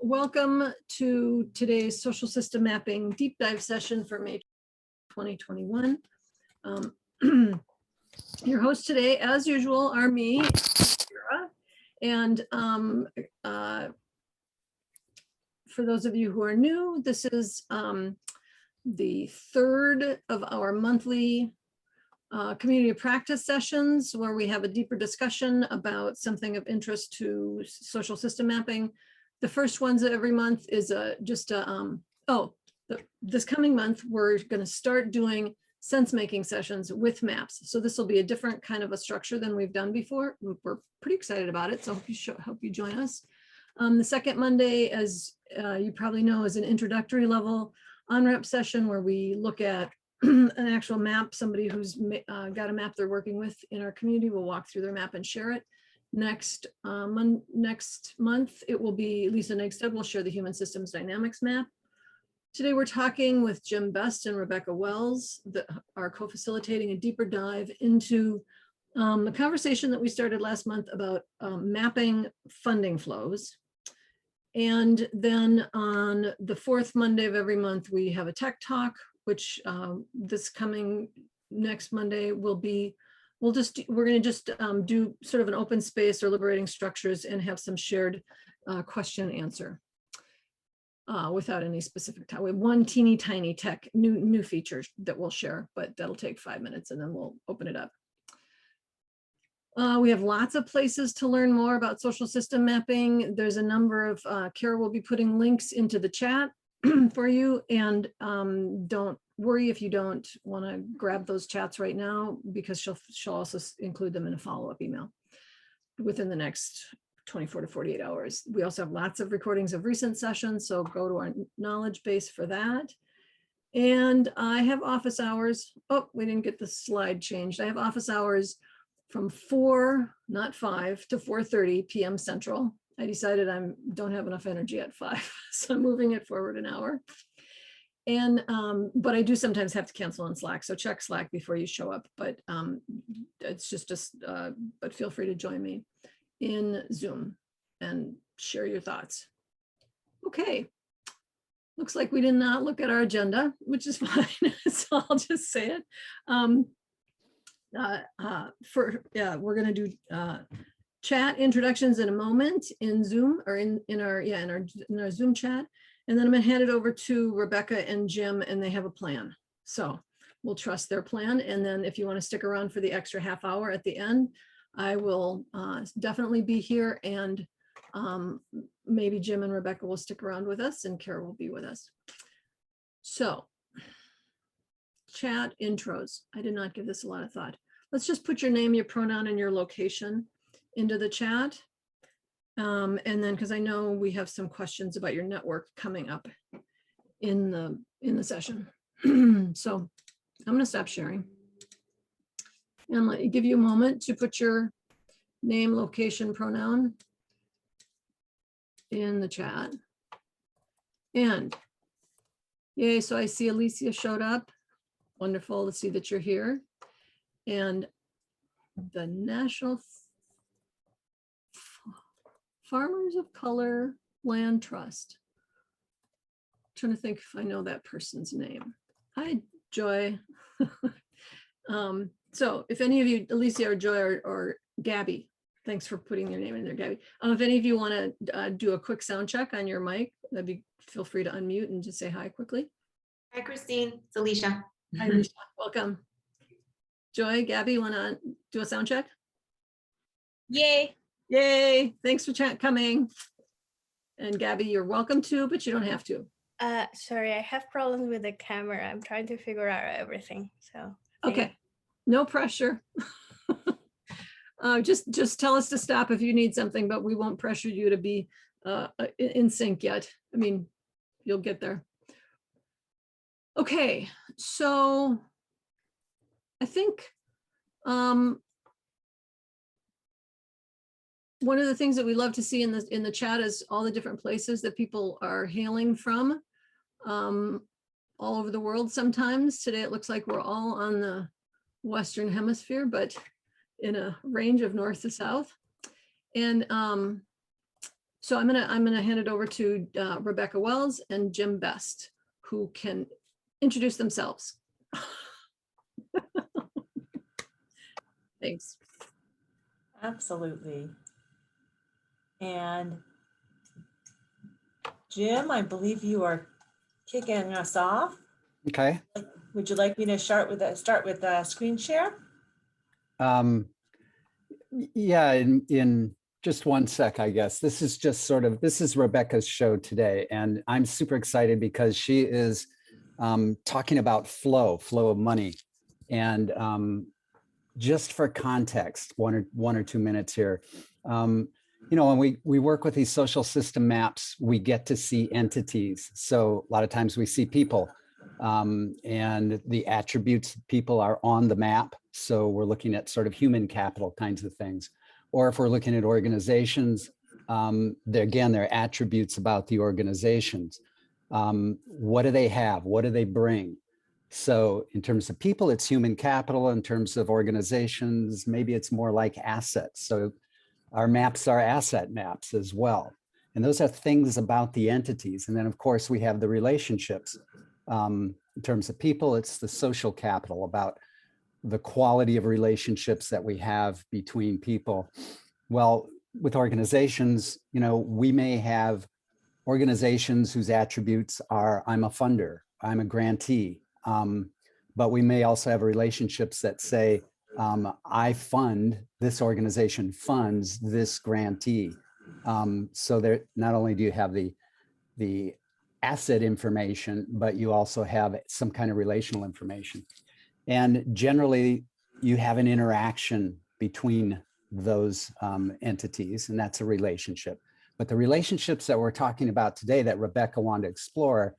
welcome to today's social system mapping deep dive session for May 2021. Your hosts today, as usual, are me, Sarah, and for those of you who are new, this is the third of our monthly community of practice sessions where we have a deeper discussion about something of interest to social system mapping. The first ones every month is this coming month, we're going to start doing sense making sessions with maps. So this will be a different kind of a structure than we've done before. We're pretty excited about it. So hope you join us. The second Monday, as you probably know, is an introductory level OnRamp session where we look at an actual map. Somebody who's got a map they're working with in our community will walk through their map and share it. Next month, it will be Lisa Negstead will share the Human Systems Dynamics map. Today, we're talking with Jim Best and Rebecca Wells that are co-facilitating a deeper dive into a conversation that we started last month about mapping funding flows. And then on the fourth Monday of every month, we have a tech talk, which this coming next Monday will be, we're going to just do sort of an open space or liberating structures and have some shared question and answer without any specific time. We have one teeny tiny tech new feature that we'll share, but that'll take 5 minutes and then we'll open it up. We have lots of places to learn more about social system mapping. There's a number of, Kara will be putting links into the chat for you, and don't worry if you don't want to grab those chats right now, because she'll also include them in a follow-up email within the next 24 to 48 hours. We also have lots of recordings of recent sessions, so go to our knowledge base for that. And I have office hours. Oh, we didn't get the slide changed. I have office hours from 4, not 5, to 4:30 p.m. Central. I decided I don't have enough energy at 5, so I'm moving it forward an hour. And but I do sometimes have to cancel on Slack, so check Slack before you show up. But it's but feel free to join me in Zoom and share your thoughts. Okay, looks like we did not look at our agenda, which is fine. So I'll just say it. We're going to do chat introductions in a moment in Zoom, or in our Zoom chat, and then I'm going to hand it over to Rebecca and Jim, and they have a plan. So we'll trust their plan, and then if you want to stick around for the extra half hour at the end, I will definitely be here, and maybe Jim and Rebecca will stick around with us, and Kara will be with us. So chat intros. I did not give this a lot of thought. Let's just put your name, your pronoun, and your location into the chat. And then, because I know we have some questions about your network coming up in the session. So I'm going to stop sharing and give you a moment to put your name, location, pronoun in the chat. And yay, so I see Alicia showed up. Wonderful to see that you're here. And the National Farmers of Color Land Trust. I'm trying to think if I know that person's name. Hi, Joy. So if any of you, Alicia or Joy or Gabby, thanks for putting your name in there, Gabby. If any of you want to do a quick sound check on your mic, feel free to unmute and just say hi quickly. Hi, Christine. It's Alicia. Hi, Alicia. Welcome. Joy, Gabby, you want to do a sound check? Yay. Yay. Thanks for coming. And Gabby, you're welcome to, but you don't have to. Sorry, I have problems with the camera. I'm trying to figure out everything. So okay, no pressure. Just tell us to stop if you need something, but we won't pressure you to be in sync yet. I mean, you'll get there. Okay, so I think one of the things that we love to see in the chat is all the different places that people are hailing from all over the world. Sometimes today it looks like we're all on the Western Hemisphere, but in a range of north to south. And So I'm gonna hand it over to Rebecca Wells and Jim Best, who can introduce themselves. Thanks. Absolutely. And Jim, I believe you are kicking us off. Okay. Would you like me to start with a screen share? Yeah, in just one sec, I guess. This is just this is Rebecca's show today, and I'm super excited because she is talking about flow of money. And just for context, one or 2 minutes here. When we work with these social system maps, we get to see entities. So a lot of times we see people, and the attributes of people are on the map. So we're looking at sort of human capital kinds of things. Or if we're looking at organizations, they're attributes about the organizations. What do they have? What do they bring? So in terms of people, it's human capital. In terms of organizations, maybe it's more like assets. So our maps are asset maps as well. And those are things about the entities. And then of course we have the relationships. In terms of people, it's the social capital, about the quality of relationships that we have between people. Well, with organizations, we may have organizations whose attributes are, I'm a funder, I'm a grantee. But we may also have relationships that say, I fund, this organization funds this grantee. So there, not only do you have the asset information, but you also have some kind of relational information. And generally you have an interaction between those entities, and that's a relationship. But the relationships that we're talking about today that Rebecca wanted to explore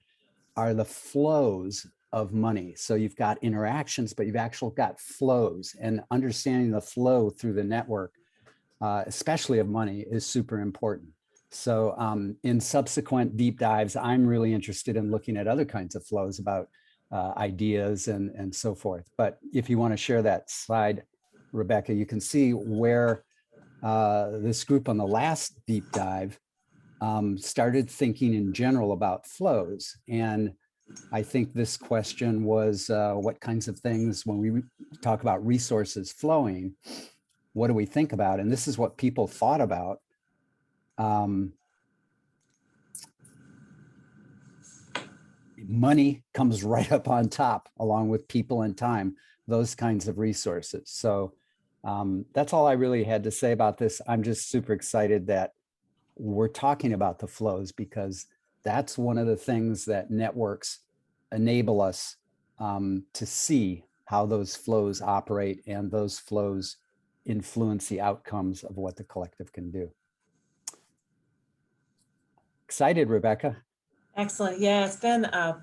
are the flows of money. So you've got interactions, but you've actually got flows, and understanding the flow through the network, especially of money, is super important. So in subsequent deep dives, I'm really interested in looking at other kinds of flows about ideas and so forth. But if you want to share that slide, Rebecca, you can see where this group on the last deep dive started thinking in general about flows. And I think this question was what kinds of things, when we talk about resources flowing, what do we think about? And this is what people thought about. Money comes right up on top, along with people and time, those kinds of resources. So that's all I really had to say about this. I'm just super excited that we're talking about the flows, because that's one of the things that networks enable us to see how those flows operate, and those flows influence the outcomes of what the collective can do. Excited, Rebecca? Excellent. Yeah, it's been a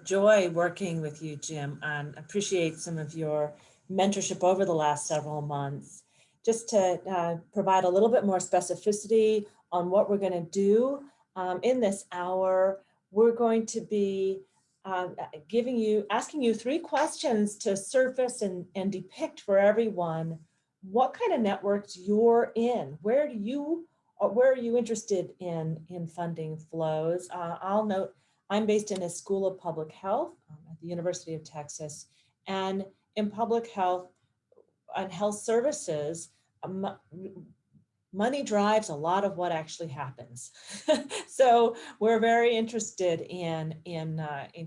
joy working with you, Jim, and appreciate some of your mentorship over the last several months. Just to provide a little bit more specificity on what we're going to do in this hour, we're going to be asking you 3 questions to surface and depict for everyone what kind of networks you're in. Where are you interested in funding flows? I'll note I'm based in a school of public health at the University of Texas, and in public health and health services, money drives a lot of what actually happens. So we're very interested in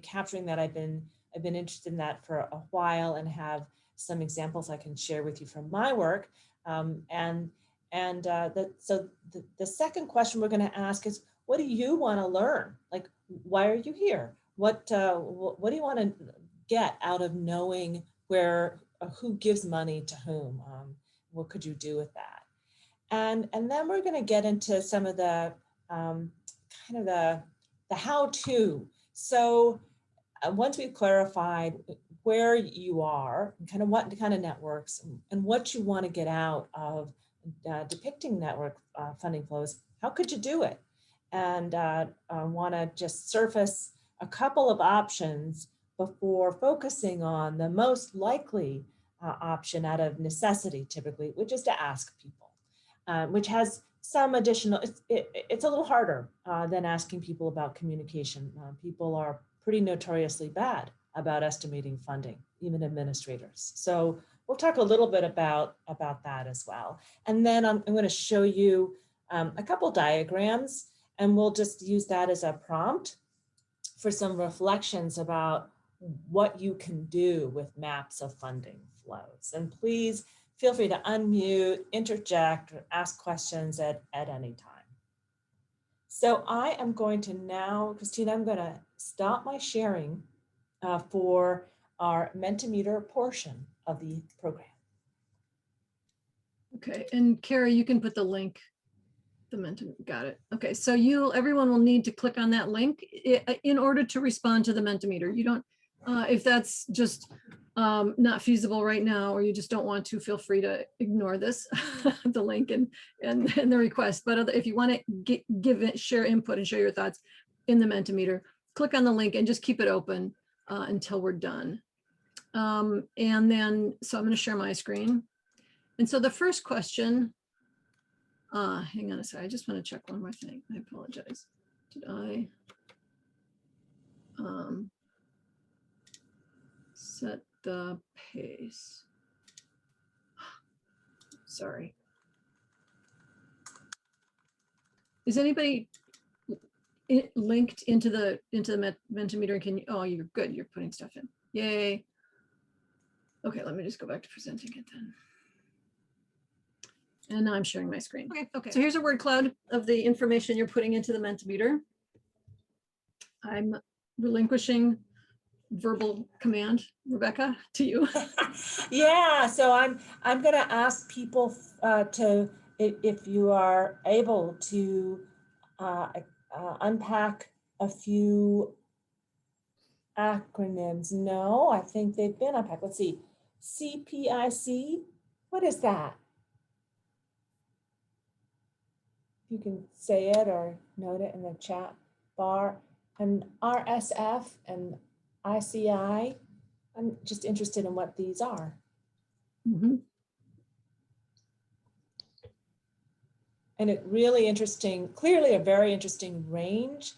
capturing that. I've been interested in that for a while, and have some examples I can share with you from my work. So the second question we're going to ask is, what do you want to learn? Like, why are you here? What do you want to get out of knowing who gives money to whom? What could you do with that? And then we're going to get into some of the kind of the how-to. So once we've clarified where you are, and kind of what kind of networks, and what you want to get out of depicting network funding flows, how could you do it? And I want to just surface a couple of options before focusing on the most likely option out of necessity, typically, which is to ask people, which has some additional, it's a little harder than asking people about communication. People are pretty notoriously bad about estimating funding, even administrators. So we'll talk a little bit about that as well. And then I'm going to show you a couple diagrams, and we'll just use that as a prompt for some reflections about what you can do with maps of funding flows. And please feel free to unmute, interject, or ask questions at any time. So I am going to now, Christina, I'm going to stop my sharing for our Mentimeter portion of the program. Okay, and Carrie, you can put the link, got it. Okay, so everyone will need to click on that link in order to respond to the Mentimeter. You don't, if that's just not feasible right now, or you just don't want to, feel free to ignore this, the link and the request. But if you want to share input and share your thoughts in the Mentimeter, click on the link and just keep it open until we're done. And then, so I'm going to share my screen. And so the first question, hang on a second, I just want to check one more thing. I apologize. Did I set the pace? Sorry. Is anybody linked into the Mentimeter? Can you, oh, you're good. You're putting stuff in. Yay. Okay, let me just go back to presenting it then. And now I'm sharing my screen. Okay. So here's a word cloud of the information you're putting into the Mentimeter. I'm relinquishing verbal command, Rebecca, to you. Yeah, so I'm going to ask people to, if you are able to unpack a few acronyms. No, I think they've been unpacked. Let's see. CPIC, what is that? You can say it or note it in the chat bar. And RSF and ICI, I'm just interested in what these are. Mm-hmm. And it really interesting, clearly a very interesting range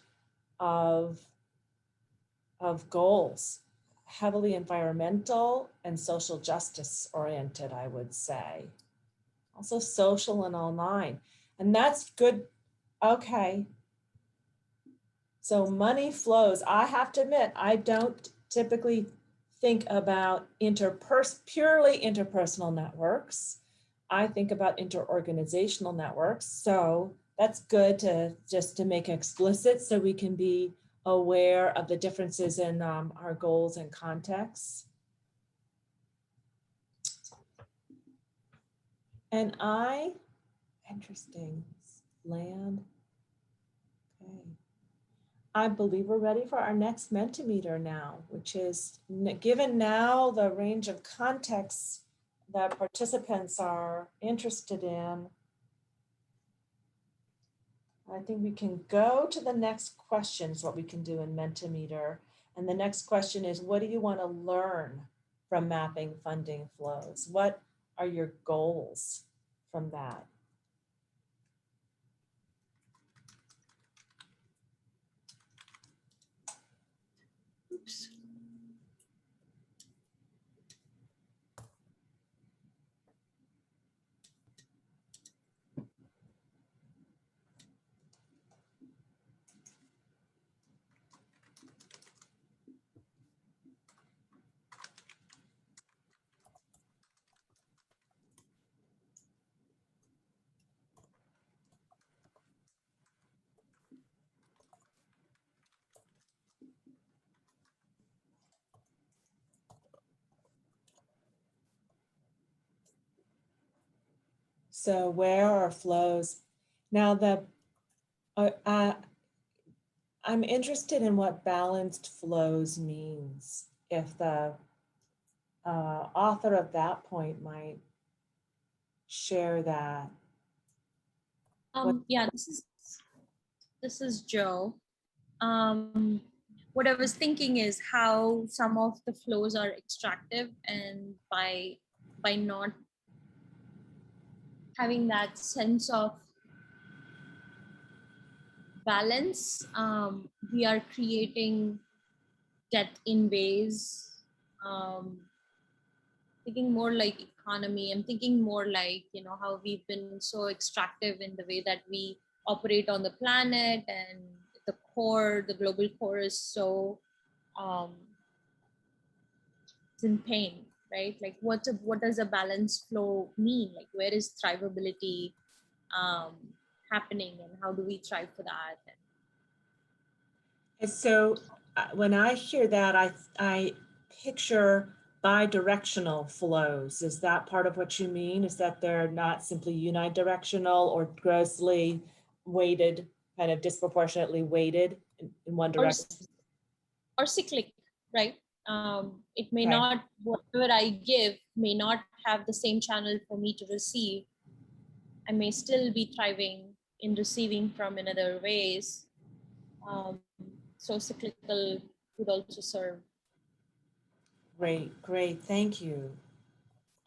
of goals, heavily environmental and social justice oriented, I would say. Also social and online. And that's good. Okay. So money flows. I have to admit, I don't typically think about purely interpersonal networks. I think about interorganizational networks. So that's good to make explicit so we can be aware of the differences in our goals and contexts. And interesting, land. Okay. I believe we're ready for our next Mentimeter now, which is, given now the range of contexts that participants are interested in, I think we can go to the next question, is what we can do in Mentimeter. And the next question is, what do you want to learn from mapping funding flows? What are your goals from that? Oops. So where are flows? Now I'm interested in what balanced flows means. If the author of that point might share that. Yeah, this is Joe. What I was thinking is how some of the flows are extractive, and by not having that sense of balance, we are creating debt in ways, thinking more like economy. I'm thinking more like, how we've been so extractive in the way that we operate on the planet, and the global core is so um, it's in pain, right? Like what does a balanced flow mean? Like where is thrivability um, happening, and how do we thrive for that? And so when I hear that, I picture bi-directional flows. Is that part of what you mean? Is that they're not simply unidirectional or grossly weighted, kind of disproportionately weighted in one Or direction? or cyclic, right? It may Okay. not, whatever I give may not have the same channel for me to receive. I may still be thriving in receiving from in other ways. So cyclical would also serve. Great, great, thank you.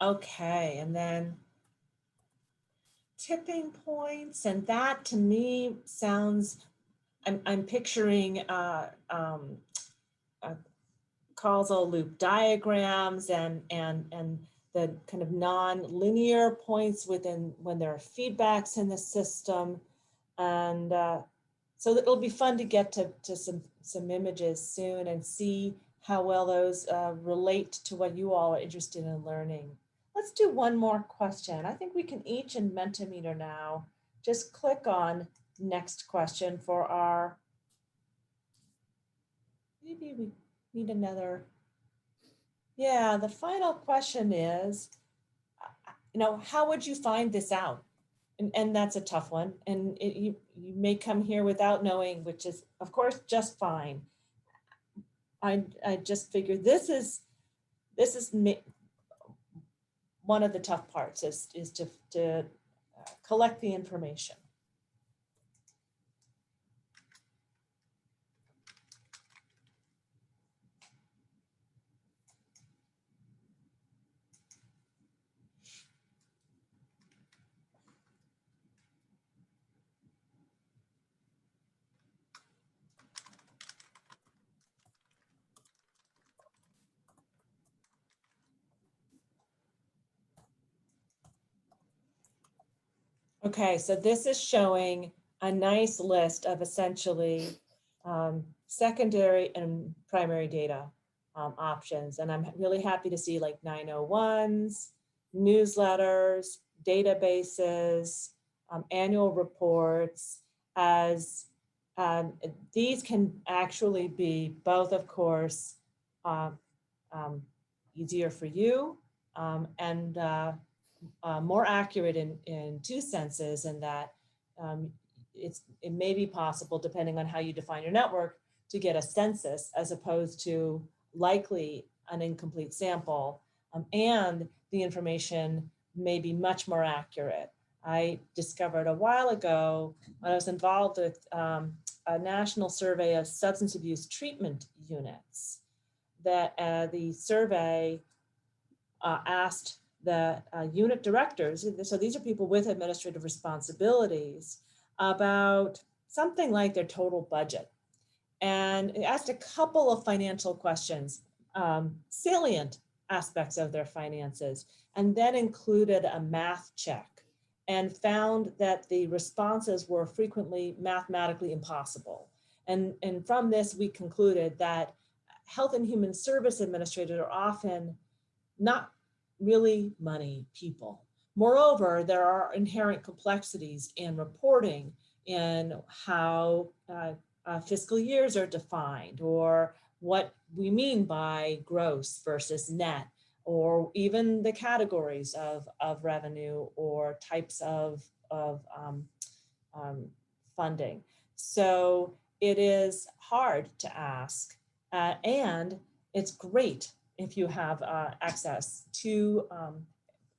Okay, and then tipping points, and that to me sounds, I'm picturing causal loop diagrams and the kind of non-linear points within when there are feedbacks in the system. And so it'll be fun to get to some images soon and see how well those relate to what you all are interested in learning. Let's do one more question. I think we can each in Mentimeter now just click on next question for our, maybe we need another. Yeah, the final question is, how would you find this out? And that's a tough one. And you may come here without knowing, which is, of course, just fine. I just figured this is one of the tough parts is to collect the information. Okay, so this is showing a nice list of essentially secondary and primary data options. And I'm really happy to see like 901s, newsletters, databases, annual reports, as these can actually be both, of course, easier for you and more accurate in two senses, in that it may be possible, depending on how you define your network, to get a census as opposed to likely an incomplete sample, and the information may be much more accurate. I discovered a while ago when I was involved with a national survey of substance abuse treatment units that the survey asked the unit directors, so these are people with administrative responsibilities, about something like their total budget. And it asked a couple of financial questions, salient aspects of their finances, and then included a math check, and found that the responses were frequently mathematically impossible. And from this, we concluded that Health and Human Service administrators are often not really money people. Moreover, there are inherent complexities in reporting, in how fiscal years are defined, or what we mean by gross versus net, or even the categories of revenue or types of funding. So it is hard to ask, and it's great if you have access to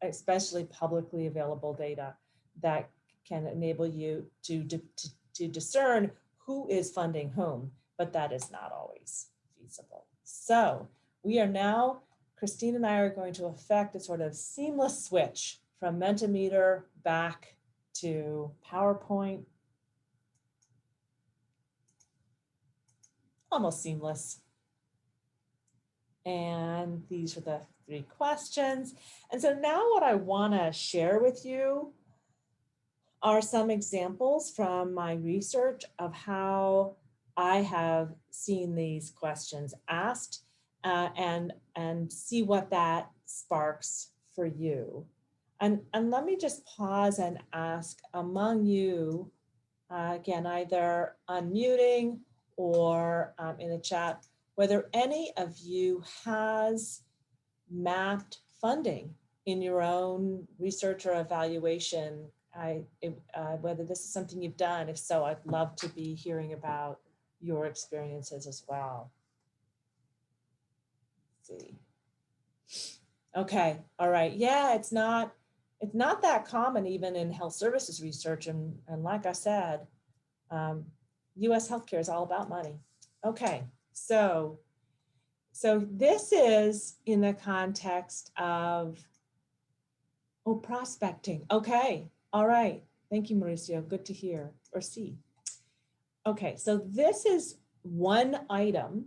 especially publicly available data that can enable you to discern who is funding whom, but that is not always feasible. So we are now, Christine and I are going to effect a sort of seamless switch from Mentimeter back to PowerPoint. almost seamless. And these are the 3 questions. And so now what I want to share with you are some examples from my research of how I have seen these questions asked, and see what that sparks for you. And let me just pause and ask among you, again, either unmuting or in the chat, whether any of you has mapped funding in your own research or evaluation. Whether this is something you've done. If so, I'd love to be hearing about your experiences as well. Let's see. Okay, all right. Yeah, it's not that common even in health services research. And like I said, US healthcare is all about money. Okay, so this is in the context of, prospecting. Okay, all right. Thank you, Mauricio. Good to hear or see. Okay, so this is one item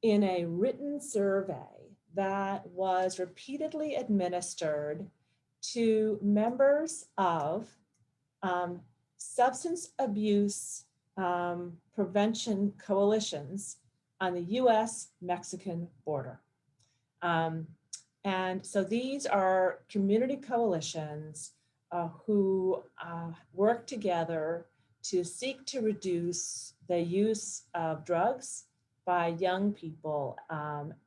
in a written survey that was repeatedly administered to members of substance abuse prevention coalitions on the US-Mexican border. And so these are community coalitions who work together to seek to reduce the use of drugs by young people,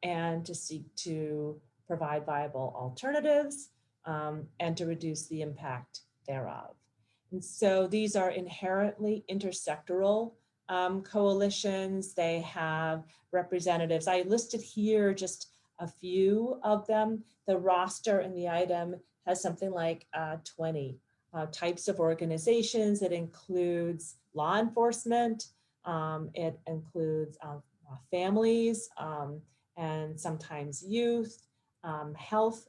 and to seek to provide viable alternatives, and to reduce the impact thereof. And so these are inherently intersectoral coalitions. They have representatives. I listed here just a few of them. The roster in the item has something like 20 types of organizations. It includes law enforcement, it includes families, and sometimes youth, health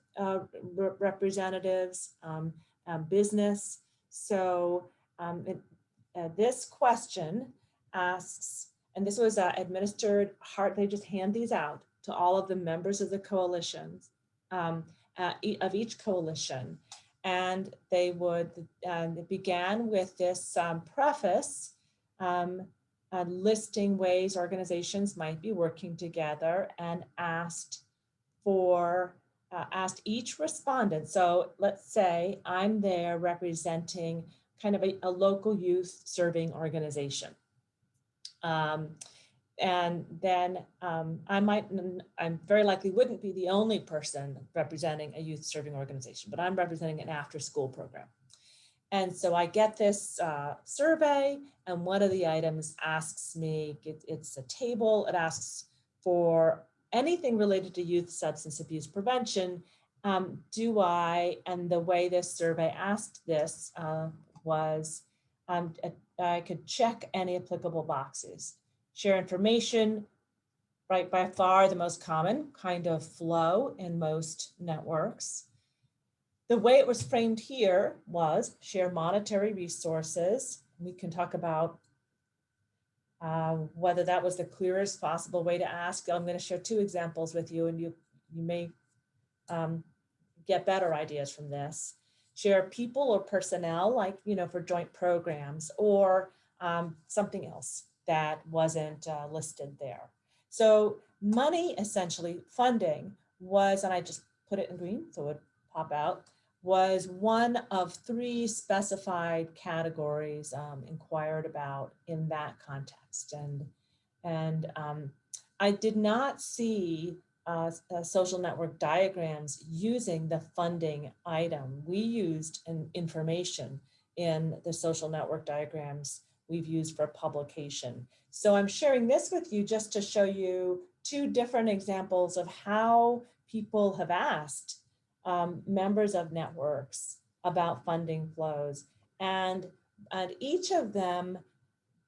representatives, business. So this question asks, and this was administered, they just hand these out to all of the members of the coalitions, of each coalition. And they would, it began with this preface listing ways organizations might be working together, and asked each respondent. So let's say I'm there representing kind of a local youth serving organization. And then I'm very likely wouldn't be the only person representing a youth serving organization, but I'm representing an after school program. And so I get this survey, and one of the items asks me, it's a table, it asks for anything related to youth substance abuse prevention. And the way this survey asked this was I could check any applicable boxes. Share information, right, by far the most common kind of flow in most networks. The way it was framed here was share monetary resources. We can talk about whether that was the clearest possible way to ask. I'm going to share 2 examples with you, and you may get better ideas from this. Share people or personnel, like, for joint programs, or something else that wasn't listed there. So money, essentially funding, was, and I just put it in green so it would pop out, was one of 3 specified categories inquired about in that context. And I did not see social network diagrams using the funding item. We used information in the social network diagrams we've used for publication. So I'm sharing this with you just to show you 2 different examples of how people have asked members of networks about funding flows. And each of them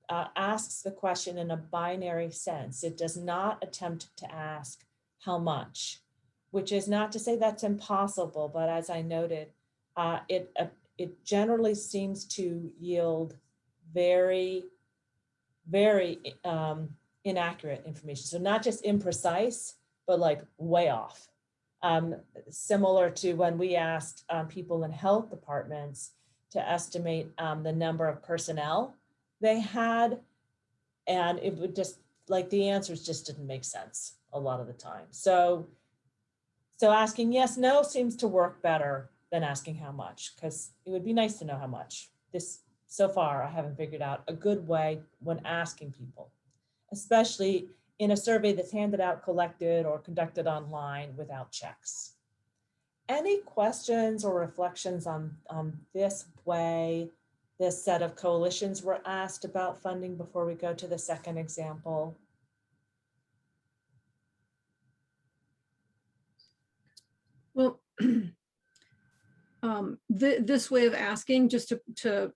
asks the question in a binary sense. It does not attempt to ask how much, which is not to say that's impossible, but as I noted, it generally seems to yield very, very inaccurate information. So not just imprecise, but like way off. Similar to when we asked people in health departments to estimate the number of personnel they had, and it would just, like, the answers just didn't make sense a lot of the time. So asking yes, no seems to work better than asking how much, because it would be nice to know how much. So far, I haven't figured out a good way when asking people, especially in a survey that's handed out, collected, or conducted online without checks. Any questions or reflections on this way this set of coalitions were asked about funding before we go to the second example? Well, this way of asking, just like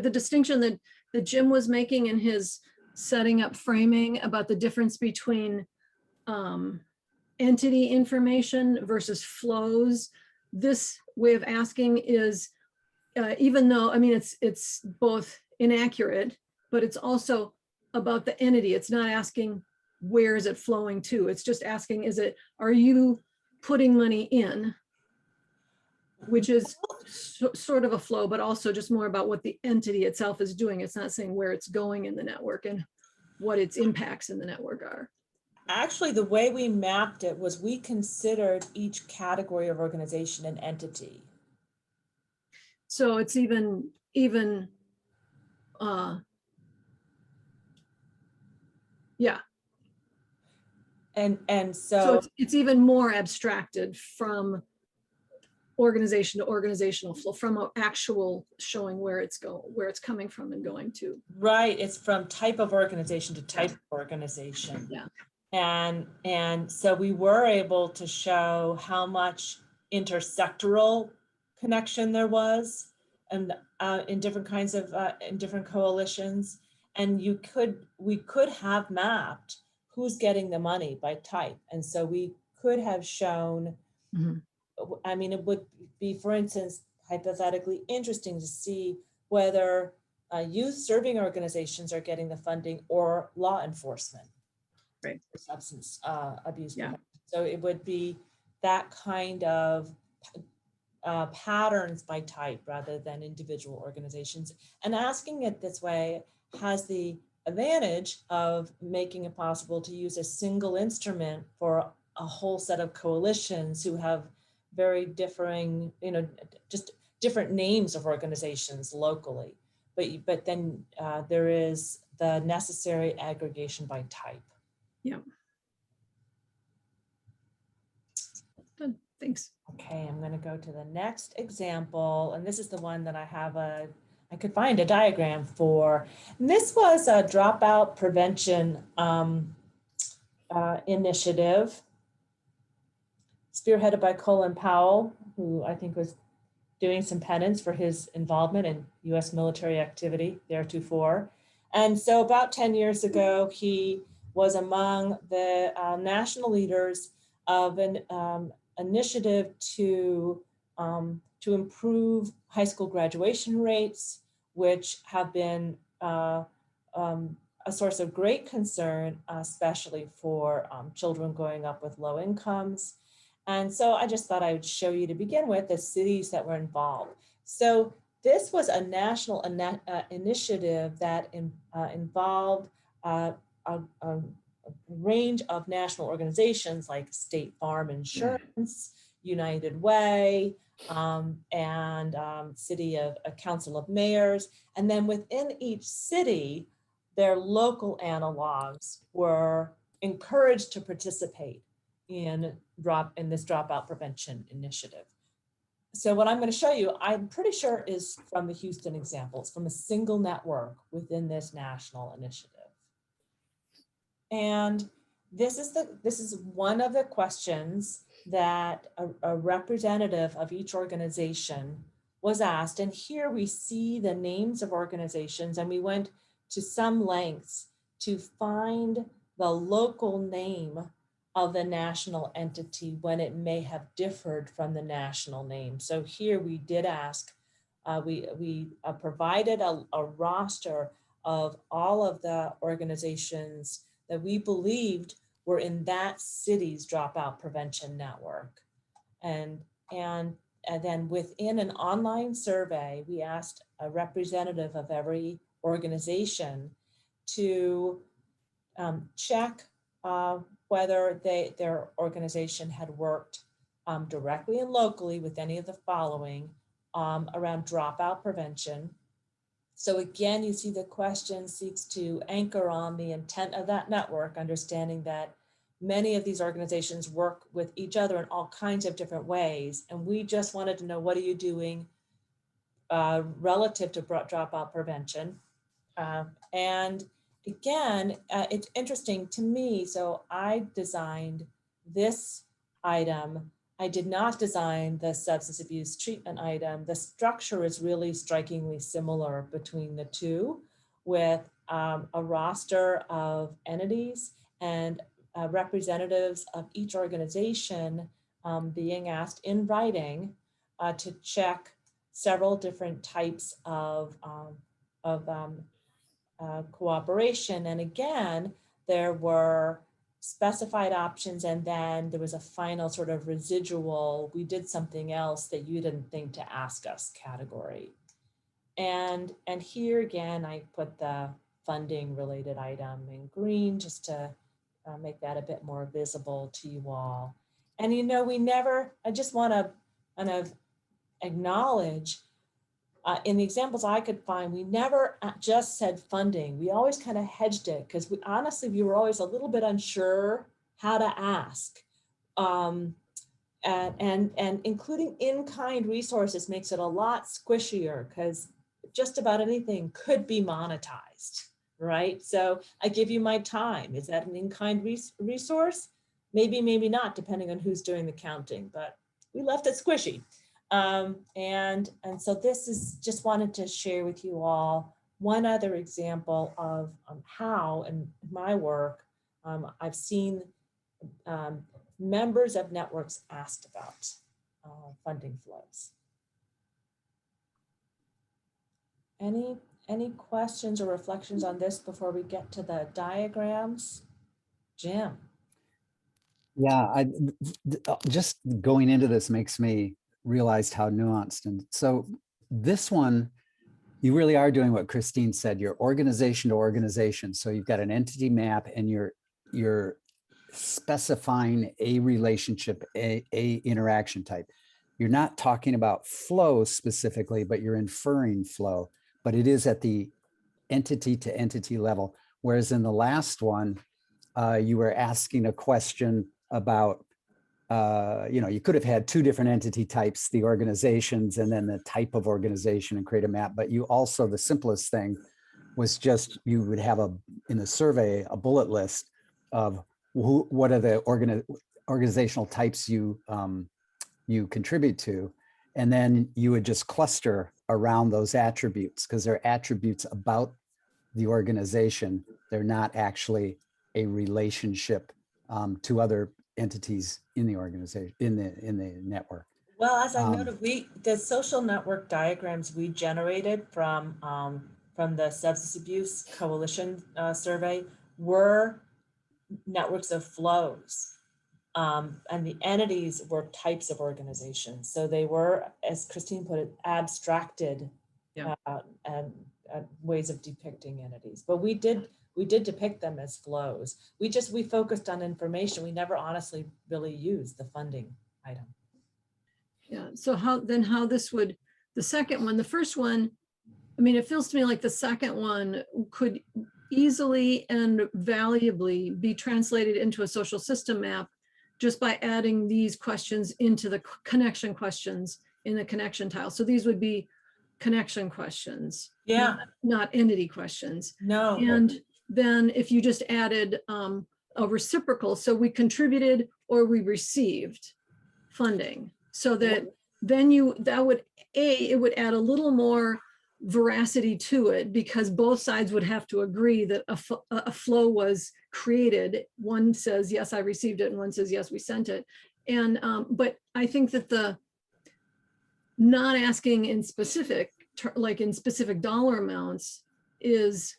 the distinction that Jim was making in his setting up framing about the difference between entity information versus flows. This way of asking is, even though, I mean, it's both inaccurate, but it's also about the entity. It's not asking where is it flowing to. It's just asking, are you putting money in, which is sort of a flow, but also just more about what the entity itself is doing. It's not saying where it's going in the network and what its impacts in the network are. Actually, the way we mapped it was we considered each category of organization an entity. So it's even yeah. And So it's even more abstracted from organization to organizational flow, from an actual showing where it's coming from and going to. Right, it's from type of organization to type of organization. Yeah. And so we were able to show how much intersectoral connection there was, and in different kinds of in different coalitions. And we could have mapped who's getting the money by type, and so we could have shown. Mm-hmm. I mean, it would be, for instance, hypothetically interesting to see whether youth serving organizations are getting the funding or law enforcement. Right. For substance abuse. Yeah. So it would be that kind of patterns by type rather than individual organizations. And asking it this way has the advantage of making it possible to use a single instrument for a whole set of coalitions who have very differing, just different names of organizations locally. But then there is the necessary aggregation by type. Yeah. Good, thanks. Okay, I'm going to go to the next example, and this is the one that I could find a diagram for. And this was a dropout prevention initiative spearheaded by Colin Powell, who I think was doing some penance for his involvement in U.S. military activity theretofore. And so about 10 years ago, he was among the national leaders of an initiative to improve high school graduation rates, which have been a source of great concern, especially for children growing up with low incomes. And so I just thought I would show you to begin with the cities that were involved. So this was a national initiative that involved a range of national organizations like State Farm Insurance, United Way, and city of a council of mayors. And then within each city, their local analogs were encouraged to participate in this dropout prevention initiative. So what I'm going to show you, I'm pretty sure is from the Houston examples, from a single network within this national initiative. And this is one of the questions that a representative of each organization was asked. And here we see the names of organizations, and we went to some lengths to find the local name of the national entity when it may have differed from the national name. So here we did ask, we provided a roster of all of the organizations that we believed were in that city's dropout prevention network. And then within an online survey, we asked a representative of every organization to check whether their organization had worked directly and locally with any of the following around dropout prevention. So again, you see the question seeks to anchor on the intent of that network, understanding that many of these organizations work with each other in all kinds of different ways. And we just wanted to know, what are you doing relative to dropout prevention? And again, it's interesting to me. So I designed this item. I did not design the substance abuse treatment item. The structure is really strikingly similar between the two, with a roster of entities and representatives of each organization being asked in writing to check several different types of cooperation. And again, there were specified options, and then there was a final sort of residual, we did something else that you didn't think to ask us category. And here again, I put the funding related item in green just to make that a bit more visible to you all. And I just want to kind of acknowledge in the examples I could find, we never just said funding. We always kind of hedged it because we were always a little bit unsure how to ask. And including in-kind resources makes it a lot squishier because just about anything could be monetized, right? So I give you my time. Is that an in-kind resource? Maybe, maybe not, depending on who's doing the counting, but we left it squishy. And so this is just wanted to share with you all one other example of how in my work I've seen members of networks asked about funding flows. Any questions or reflections on this before we get to the diagrams? Jim. Yeah, just going into this makes me realize how nuanced. And so this one, you really are doing what Christine said, you're organization to organization. So you've got an entity map and you're specifying a relationship, a interaction type. You're not talking about flow specifically, but you're inferring flow, but it is at the entity to entity level. Whereas in the last one, you were asking a question about, you could have had two different entity types, the organizations and then the type of organization, and create a map. But you also, the simplest thing was just, you would have in the survey, a bullet list of what are the organizational types you contribute to. And then you would just cluster around those attributes because they're attributes about the organization. They're not actually a relationship to other entities in the organization, in the network. Well, as I noted, the social network diagrams we generated from the Substance Abuse Coalition survey were networks of flows. And the entities were types of organizations. So they were, as Christine put it, abstracted ways of depicting entities. But we did depict them as flows. We focused on information. We never honestly really used the funding item. Yeah, so how this would, the second one, the first one, I mean, it feels to me like the second one could easily and valuably be translated into a social system map just by adding these questions into the connection questions in the connection tile. So these would be connection questions, not entity questions. No. And then if you just added a reciprocal, so we contributed or we received funding, so that then it would add a little more veracity to it, because both sides would have to agree that a flow was created. One says, yes, I received it, and one says, yes, we sent it. And but I think that the not asking in specific, like in specific dollar amounts, is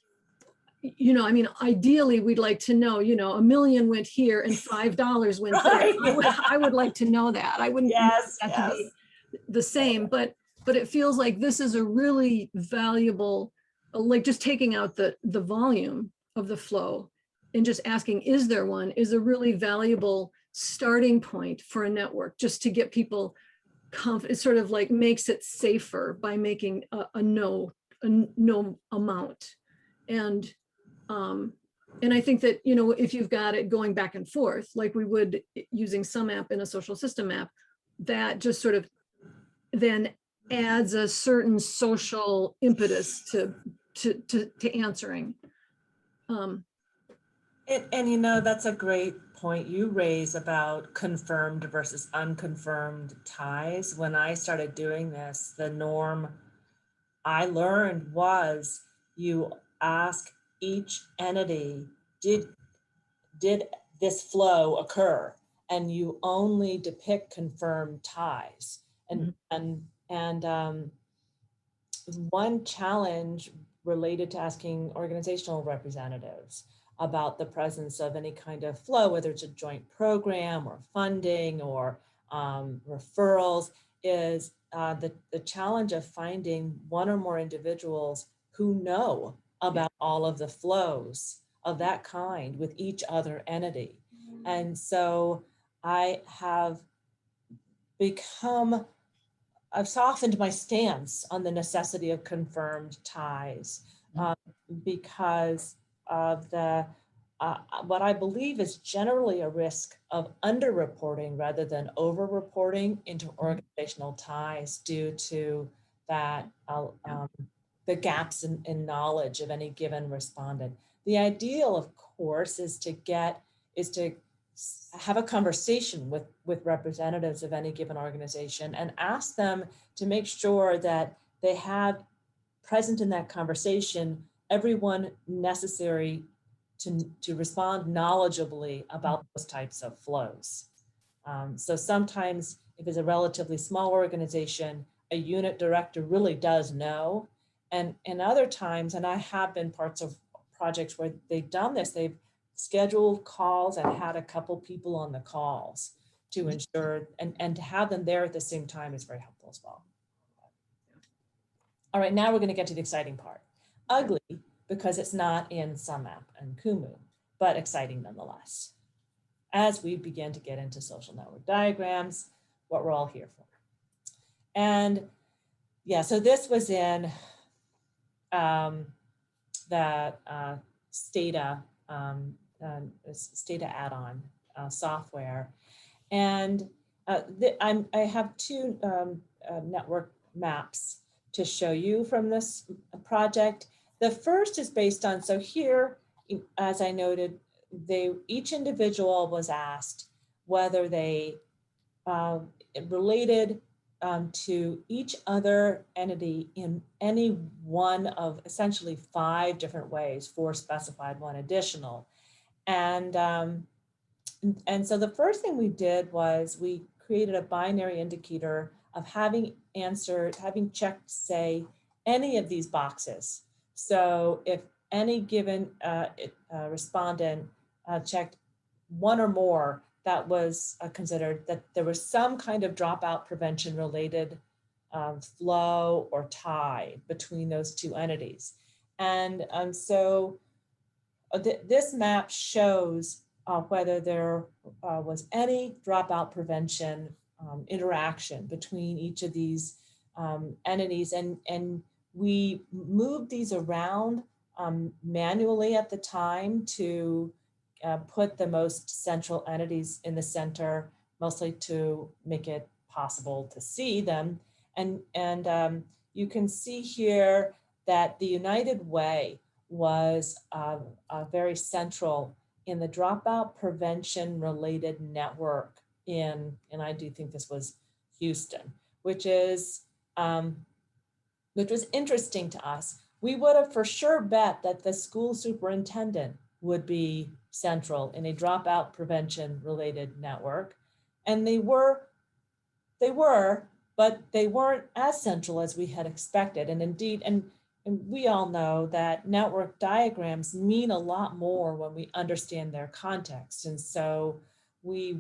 you know, I mean, ideally, we'd like to know, you know, $1 million went here and $5 went Right. there. I would like to know that. I wouldn't want Yes, that to be yes. the same, but it feels like this is a really valuable, like just taking out the volume of the flow and just asking, is there one, is a really valuable starting point for a network, just to get people it sort of like makes it safer by making a no amount. And I think that, you know, if you've got it going back and forth, like we would using sumApp in a social system map, that just sort of then adds a certain social impetus to answering. And you know, that's a great point you raise about confirmed versus unconfirmed ties. When I started doing this, the norm I learned was you ask each entity, did this flow occur? And you only depict confirmed ties. And one challenge related to asking organizational representatives about the presence of any kind of flow, whether it's a joint program or funding or referrals, is the challenge of finding one or more individuals who know about all of the flows of that kind with each other entity. And so I've softened my stance on the necessity of confirmed ties because of what I believe is generally a risk of underreporting rather than over-reporting into organizational ties due to that the gaps in knowledge of any given respondent. The ideal, of course, is to have a conversation with representatives of any given organization and ask them to make sure that they have present in that conversation everyone necessary to respond knowledgeably about those types of flows. So sometimes if it's a relatively small organization, a unit director really does know. And other times, and I have been parts of projects where they've done this, they've scheduled calls and had a couple people on the calls to ensure, and to have them there at the same time is very helpful as well. All right, now we're going to get to the exciting part. Ugly because it's not in sumApp and Kumu, but exciting nonetheless. As we begin to get into social network diagrams, what we're all here for. And yeah, so this was in the Stata add-on software. And I have two network maps to show you from this project. The first is based on, so here, as I noted, each individual was asked whether they related to each other entity in any one of essentially 5 different ways, 4 specified, 1 additional. And so the first thing we did was we created a binary indicator of having checked, say, any of these boxes. So if any given respondent checked 1 or more, that was considered that there was some kind of dropout prevention related flow or tie between those 2 entities. And so this map shows whether there was any dropout prevention interaction between each of these entities. And we moved these around manually at the time to put the most central entities in the center, mostly to make it possible to see them. And you can see here that the United Way was very central in the dropout prevention related network and I do think this was Houston, which was interesting to us. We would have for sure bet that the school superintendent would be central in a dropout prevention related network. And they were, but they weren't as central as we had expected. And indeed, and and we all know that network diagrams mean a lot more when we understand their context. And so we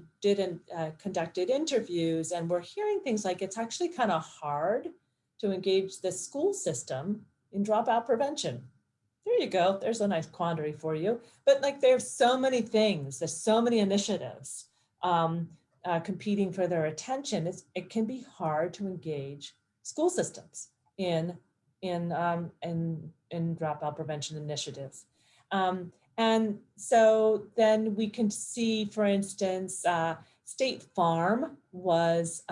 conducted interviews, and we're hearing things like it's actually kind of hard to engage the school system in dropout prevention. There you go. There's a nice quandary for you. But like there's so many things, there's so many initiatives competing for their attention. It can be hard to engage school systems in dropout prevention initiatives. And so then we can see, for instance, State Farm was,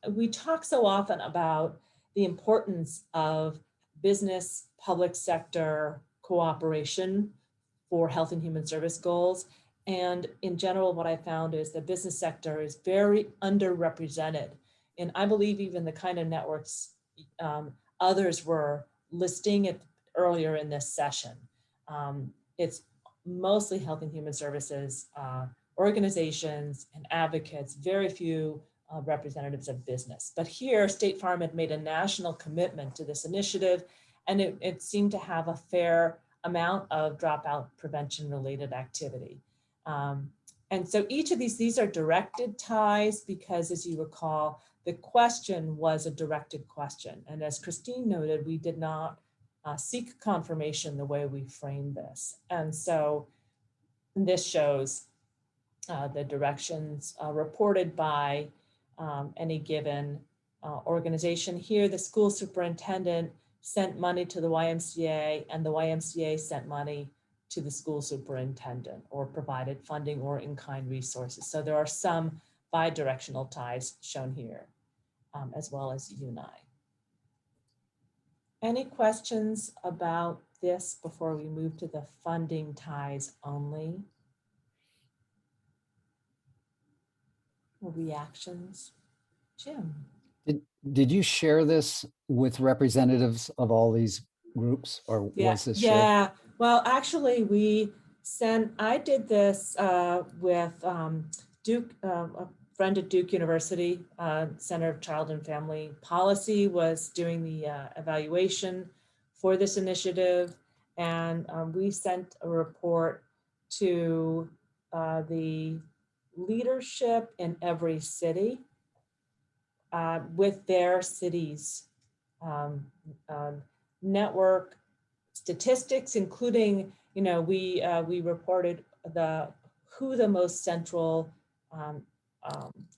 we talk so often about the importance of business, public sector cooperation for health and human service goals. And in general, what I found is the business sector is very underrepresented. And I believe even the kind of networks others were listing it earlier in this session. It's mostly health and human services organizations and advocates, very few representatives of business. But here, State Farm had made a national commitment to this initiative, and it seemed to have a fair amount of dropout prevention related activity. And so each of these are directed ties because, as you recall, the question was a directed question. And as Christine noted, we did not seek confirmation the way we framed this. And so this shows the directions reported by any given organization. Here, the school superintendent sent money to the YMCA, and the YMCA sent money to the school superintendent or provided funding or in-kind resources. So there are some bi-directional ties shown here, as well as UNI. Any questions about this before we move to the funding ties only? Or reactions? Jim? Did you share this with representatives of all these groups, or was this shared? Yeah, well, actually I did this with Duke, a friend at Duke University, Center of Child and Family Policy was doing the evaluation for this initiative. And we sent a report to the leadership in every city with their city's network statistics, including, we reported who the most central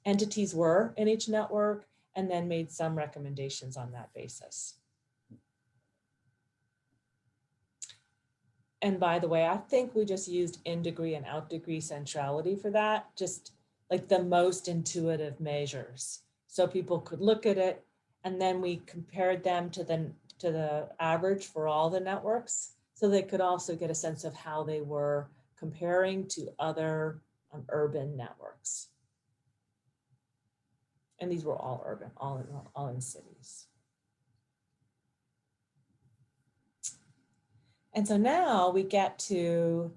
entities were in each network, and then made some recommendations on that basis. And by the way, I think we just used in degree and out degree centrality for that, just like the most intuitive measures. So people could look at it, and then we compared them to the average for all the networks. So they could also get a sense of how they were comparing to other urban networks. And these were all urban, all in cities. And so now we get to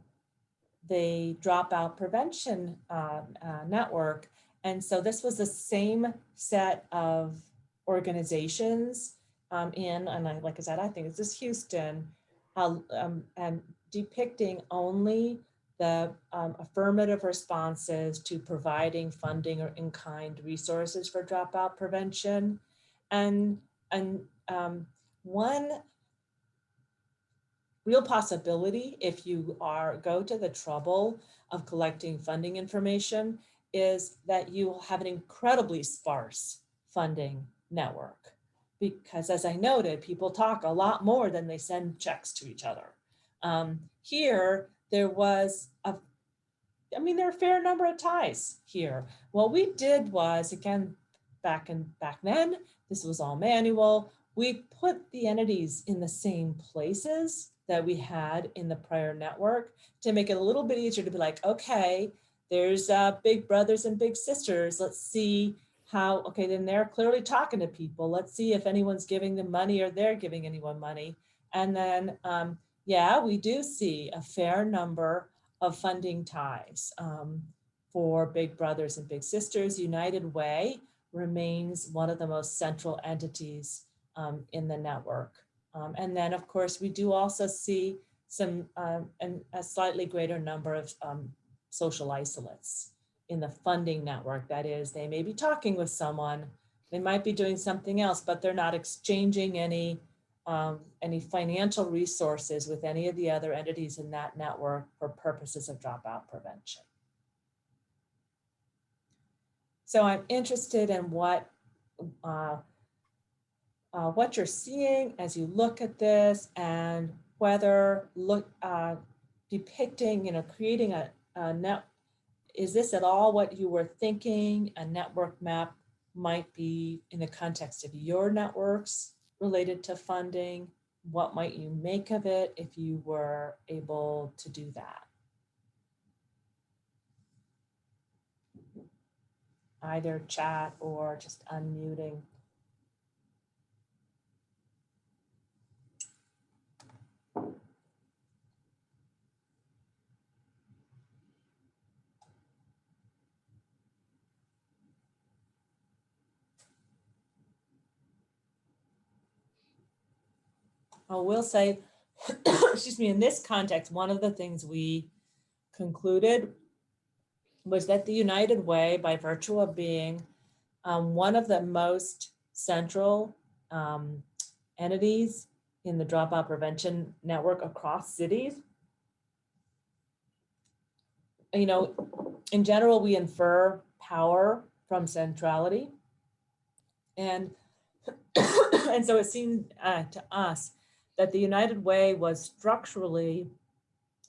the dropout prevention network. And so this was the same set of organizations like I said, I think it's just Houston, and depicting only the affirmative responses to providing funding or in-kind resources for dropout prevention. And one real possibility, if you go to the trouble of collecting funding information, is that you will have an incredibly sparse funding network. Because as I noted, people talk a lot more than they send checks to each other. Here, there was there are a fair number of ties here. What we did was, again, back then, this was all manual. We put the entities in the same places that we had in the prior network to make it a little bit easier to be like, okay, there's big brothers and big sisters. Let's see how, okay, then they're clearly talking to people. Let's see if anyone's giving them money or they're giving anyone money. And then, yeah, we do see a fair number of funding ties for big brothers and big sisters. United Way remains one of the most central entities in the network. And then, of course, we do also see some and a slightly greater number of social isolates in the funding network. That is, they may be talking with someone, they might be doing something else, but they're not exchanging any financial resources with any of the other entities in that network for purposes of dropout prevention. So I'm interested in what you're seeing as you look at this, and whether depicting, creating a net, is this at all what you were thinking a network map might be in the context of your networks related to funding? What might you make of it if you were able to do that? Either chat or just unmuting. I will say, excuse me, in this context, one of the things we concluded was that the United Way, by virtue of being one of the most central entities in the dropout prevention network across cities, in general, we infer power from centrality. And, and so it seemed to us that the United Way was structurally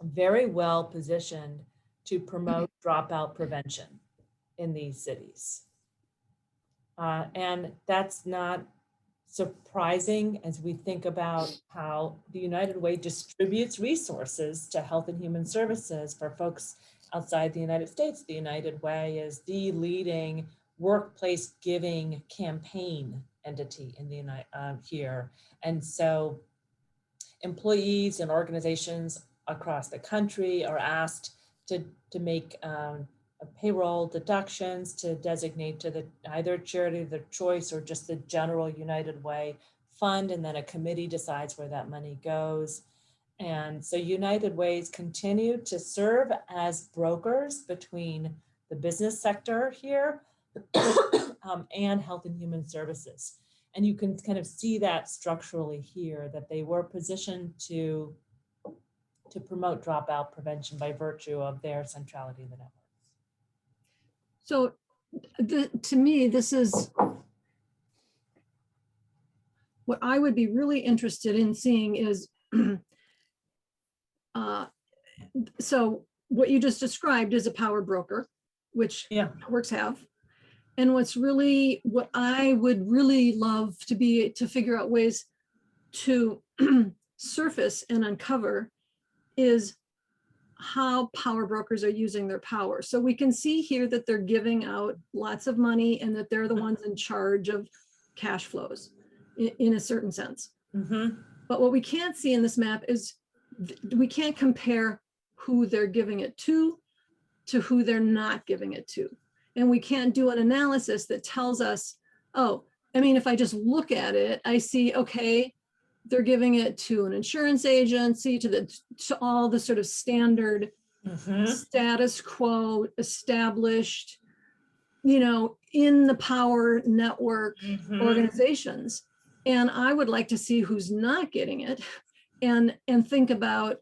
very well positioned to promote dropout prevention in these cities. And that's not surprising as we think about how the United Way distributes resources to health and human services for folks outside the United States. The United Way is the leading workplace giving campaign entity in the here. And so employees and organizations across the country are asked to make payroll deductions to designate to either charity of their choice or just the general United Way fund, and then a committee decides where that money goes. And so United Ways continue to serve as brokers between the business sector here and health and human services. And you can kind of see that structurally here, that they were positioned to promote dropout prevention by virtue of their centrality in the networks. So to me, this is what I would be really interested in seeing is, so what you just described is a power broker, which networks have. And what I would really love to figure out ways to surface and uncover is how power brokers are using their power. So we can see here that they're giving out lots of money and that they're the ones in charge of cash flows in a certain sense. Mm-hmm. But what we can't see in this map is we can't compare who they're giving it to who they're not giving it to. And we can't do an analysis that tells us, oh, I mean, if I just look at it, I see, okay, they're giving it to an insurance agency, to all the sort of standard status quo established, in the power network organizations. And I would like to see who's not getting it and think about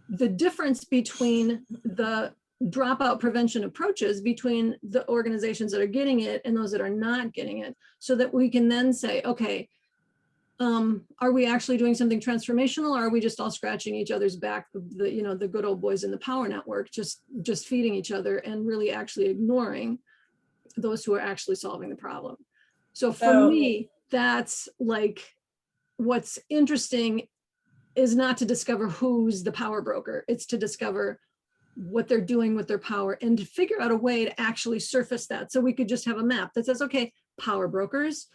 the difference between the dropout prevention approaches between the organizations that are getting it and those that are not getting it, so that we can then say, okay, are we actually doing something transformational, or are we just all scratching each other's back, the good old boys in the power network, just feeding each other and really actually ignoring those who are actually solving the problem? So for me, that's like, what's interesting is not to discover who's the power broker, it's to discover what they're doing with their power and to figure out a way to actually surface that. So we could just have a map that says, okay, power brokers,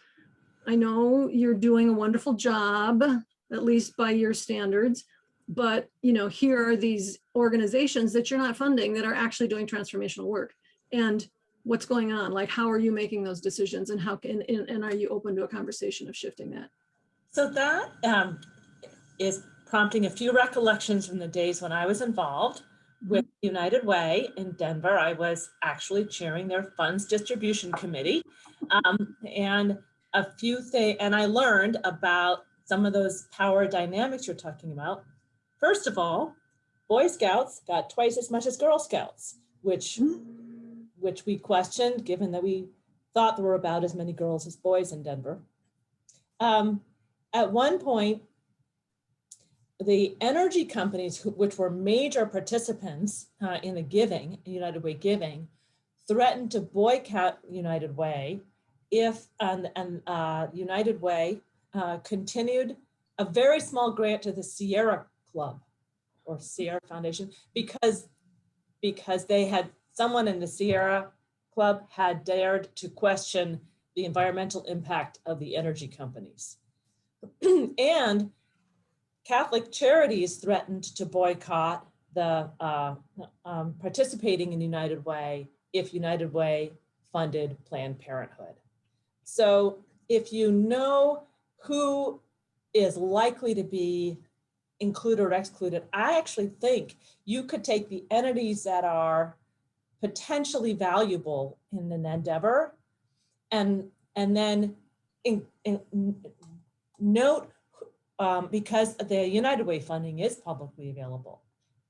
I know you're doing a wonderful job, at least by your standards, but here are these organizations that you're not funding that are actually doing transformational work. And what's going on? Like, how are you making those decisions, and and are you open to a conversation of shifting that? So that is prompting a few recollections from the days when I was involved with United Way in Denver. I was actually chairing their funds distribution committee. And a few things, and I learned about some of those power dynamics you're talking about. First of all, Boy Scouts got twice as much as Girl Scouts, which we questioned, given that we thought there were about as many girls as boys in Denver. At one point, the energy companies, which were major participants in the giving, United Way giving, threatened to boycott United Way if United Way continued a very small grant to the Sierra Club or Sierra Foundation because they had someone in the Sierra Club had dared to question the environmental impact of the energy companies. And Catholic Charities threatened to boycott the participating in United Way if United Way funded Planned Parenthood. So if you know who is likely to be included or excluded, I actually think you could take the entities that are potentially valuable in an endeavor and then note, because the United Way funding is publicly available,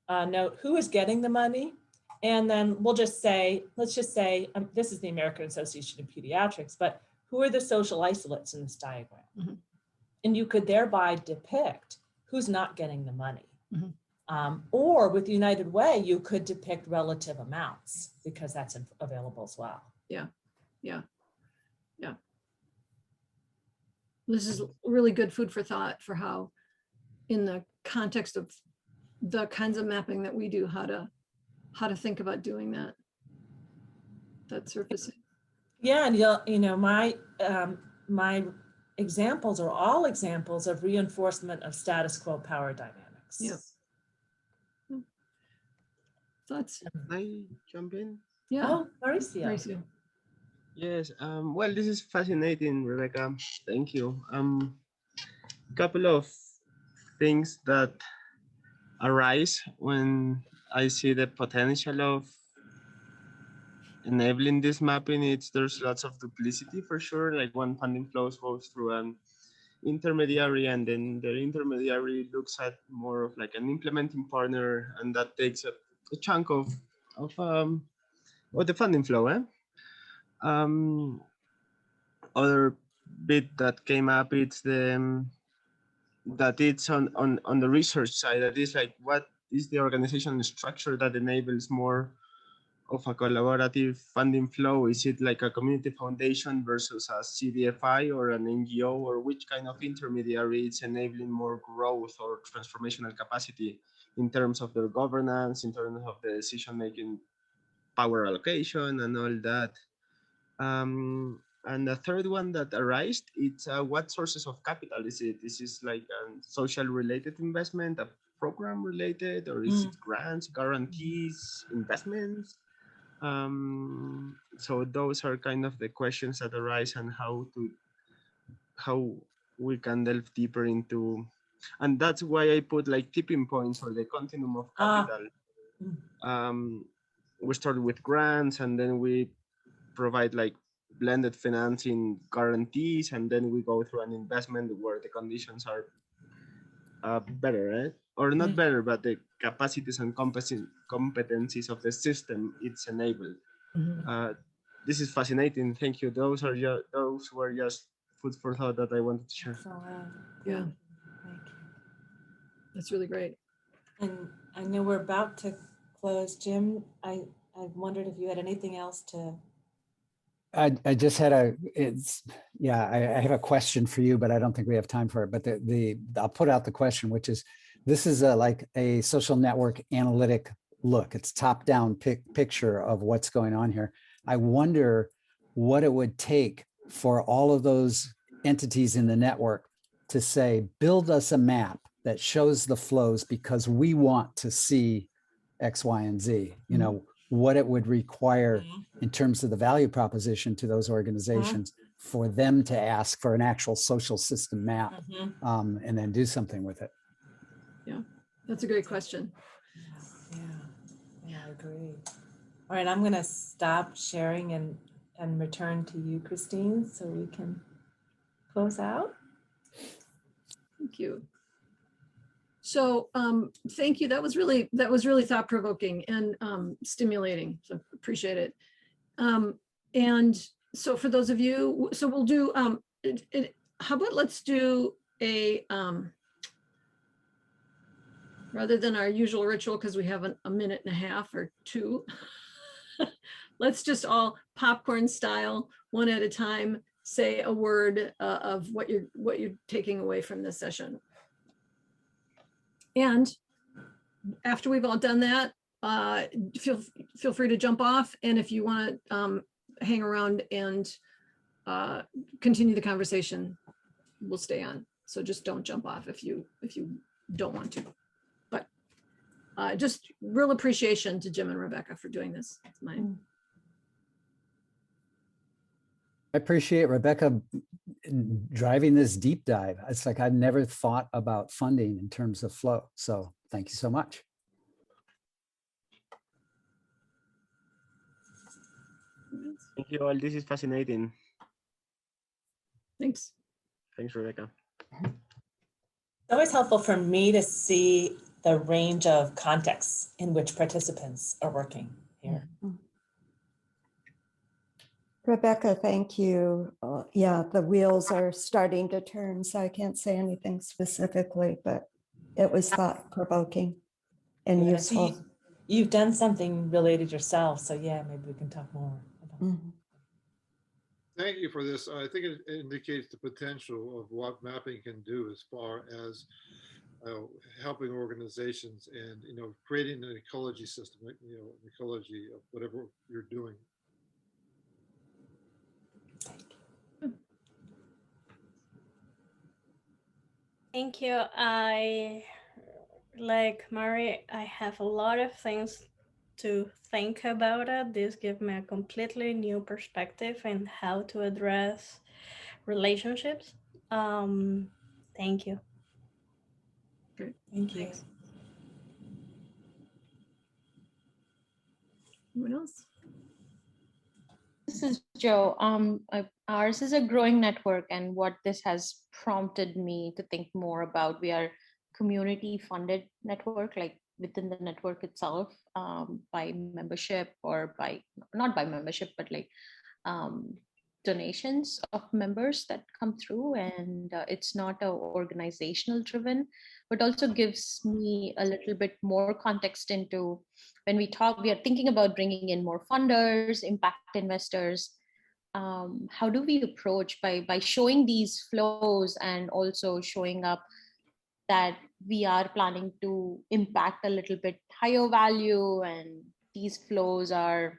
note who is getting the money. And then we'll just say, let's just say, this is the American Association of Pediatrics, but who are the social isolates in this diagram? Mm-hmm. And you could thereby depict who's not getting the money. Mm-hmm. Or with United Way, you could depict relative amounts because that's available as well. Yeah. This is really good food for thought for how, in the context of the kinds of mapping that we do, how to think about doing that surfacing. Yeah, and my examples are all examples of reinforcement of status quo power dynamics. Yeah. Thoughts? Can I jump in? Yeah. Oh, Mauricio. Mauricio. Yes. Well, this is fascinating, Rebecca. Thank you. Couple of things that arise when I see the potential of enabling this mapping. There's lots of duplicity for sure. Like when funding flows goes through an intermediary, and then the intermediary looks at more of like an implementing partner, and that takes a chunk of the funding flow. Other bit that came up, it's that it's on the research side, that is like, what is the organizational structure that enables more of a collaborative funding flow? Is it like a community foundation versus a CDFI or an NGO, or which kind of intermediary is enabling more growth or transformational capacity in terms of their governance, in terms of the decision-making, power allocation, and all that? And the third one that arose, it's what sources of capital is it? Is this like a social related investment, a program related, or is it grants, guarantees, investments? So those are kind of the questions that arise, and how we can delve deeper into, and that's why I put like tipping points for the continuum of capital. We started with grants, and then we provide like blended financing guarantees, and then we go through an investment where the conditions are better, right? Or not better, but the capacities and competencies of the system it's enabled. This is fascinating. Thank you. Those were just food for thought that I wanted to share. Yeah. Thank you. That's really great. And I know we're about to close. Jim, I wondered if you had anything else to. I just had I have a question for you, but I don't think we have time for it. But I'll put out the question, which is, this is like a social network analytic look. It's top-down picture of what's going on here. I wonder what it would take for all of those entities in the network to say, build us a map that shows the flows because we want to see X, Y, and Z. What it would require in terms of the value proposition to those organizations for them to ask for an actual social system map, and then do something with it. Yeah, that's a great question. Yeah, I agree. All right, I'm going to stop sharing and return to you, Christine, so we can close out. Thank you. So thank you. That was really thought-provoking and stimulating. So appreciate it. And so for those of you, so we'll do, how about let's do a, rather than our usual ritual, because we have a minute and a half or two, let's just all popcorn style, one at a time, say a word of what you're taking away from this session. And after we've all done that, feel free to jump off. And if you want to hang around and continue the conversation, we'll stay on. So just don't jump off if you don't want to. But just real appreciation to Jim and Rebecca for doing this. It's mine. I appreciate Rebecca driving this deep dive. It's like I've never thought about funding in terms of flow. So thank you so much. Thank you all. This is fascinating. Thanks. Thanks, Rebecca. It's always helpful for me to see the range of contexts in which participants are working here. Rebecca, thank you. Yeah, the wheels are starting to turn, so I can't say anything specifically, but it was thought-provoking and Yeah, useful. so you've done something related yourself, so yeah, maybe we can talk more about that. Thank you for this. I think it indicates the potential of what mapping can do as far as helping organizations and creating an ecology system, an ecology of whatever you're doing. Thank you. I, like Mari, I have a lot of things to think about it. This gives me a completely new perspective on how to address relationships. Thank you. Great. Thank you. Thanks. Anyone else? This is Joe. Ours is a growing network, and what this has prompted me to think more about, we are community-funded network, like within the network itself, by membership or by, not by membership, but like donations of members that come through, and it's not a organizational driven, but also gives me a little bit more context into when we talk, we are thinking about bringing in more funders, impact investors. How do we approach by showing these flows and also showing up that we are planning to impact a little bit higher value, and these flows are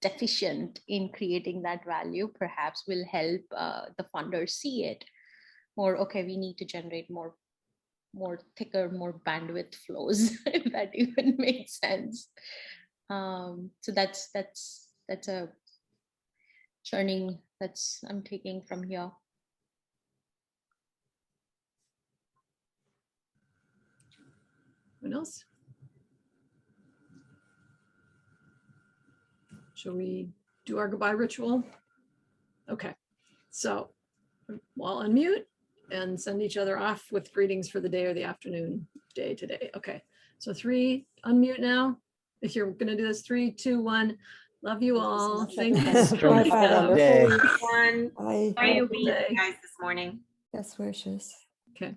deficient in creating that value, perhaps will help the funders see it more. Okay, we need to generate more thicker, more bandwidth flows, if that even makes sense. So that's a journey I'm taking from here. Anyone else? Shall we do our goodbye ritual? Okay, so we'll unmute and send each other off with greetings for the day or the afternoon, day today. Okay, so 3, unmute now. If you're gonna do this, 3, 2, 1. Love you all. Thank you. Bye-bye. Day. Bye. How are you guys this morning? Best wishes. Okay.